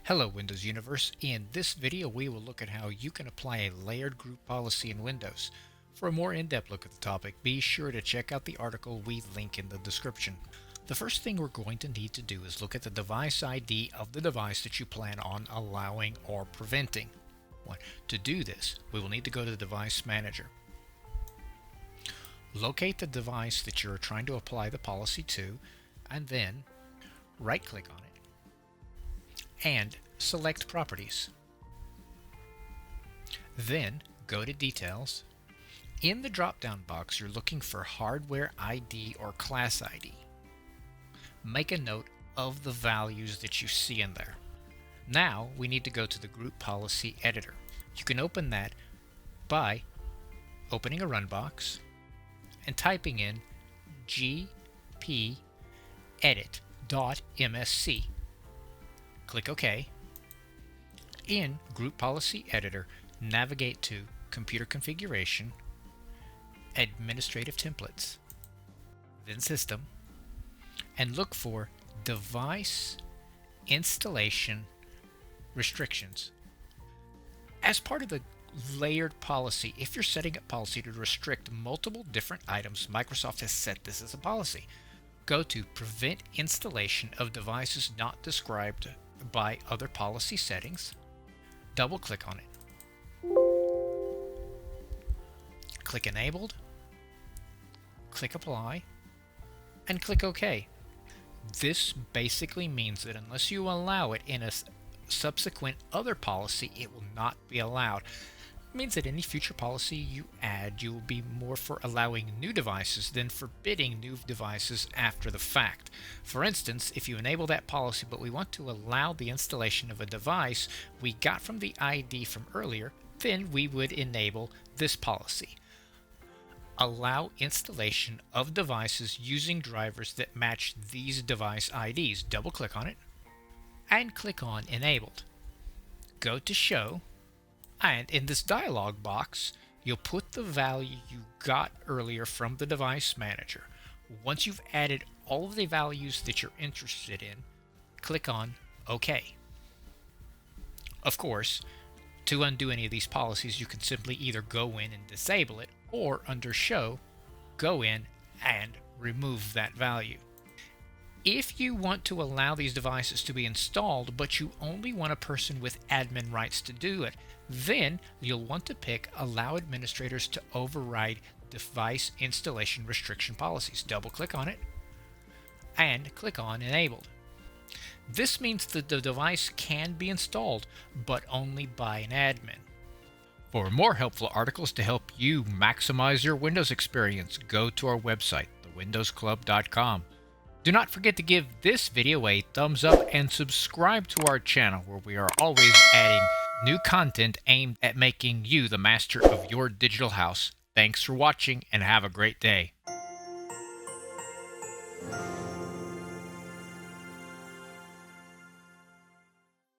Hello Windows Universe. In this video we will look at how you can apply a layered group policy in Windows. For a more in-depth look at the topic, be sure to check out the article we link in the description. The first thing we're going to need to do is look at the device ID of the device that you plan on allowing or preventing. To do this, we will need to go to the Device Manager. Locate the device that you're trying to apply the policy to, and then right-click on it and select Properties. Then go to Details. In the drop-down box, you're looking for Hardware ID or Class ID. Make a note of the values that you see in there. Now we need to go to the Group Policy Editor. You can open that by opening a run box and typing in gpedit.msc. Click OK. In Group Policy Editor, navigate to Computer Configuration, Administrative Templates, then System, and look for Device Installation Restrictions. As part of the layered policy, if you're setting up policy to restrict multiple different items, Microsoft has set this as a policy. Go to Prevent Installation of Devices Not Described by Other Policy Settings. Double click on it. Click Enabled, click Apply, and click OK. This basically means that unless you allow it in a subsequent other policy, it will not be allowed. It means that any future policy you add, you will be more for allowing new devices than forbidding new devices after the fact. For instance, if you enable that policy but we want to allow the installation of a device we got from the ID from earlier, then we would enable this policy. Allow installation of devices using drivers that match these device IDs. Double click on it and click on Enabled. Go to Show, and in this dialog box you'll put the value you got earlier from the Device Manager. Once you've added all of the values that you're interested in, click on OK. Of course, to undo any of these policies, you can simply either go in and disable it, or under Show, go in and remove that value. If you want to allow these devices to be installed, but you only want a person with admin rights to do it, then you'll want to pick Allow Administrators to Override Device Installation Restriction Policies. Double click on it and click on Enabled. This means that the device can be installed, but only by an admin. For more helpful articles to help you maximize your Windows experience, go to our website, thewindowsclub.com. Do not forget to give this video a thumbs up and subscribe to our channel, where we are always adding new content aimed at making you the master of your digital house. Thanks for watching and have a great day.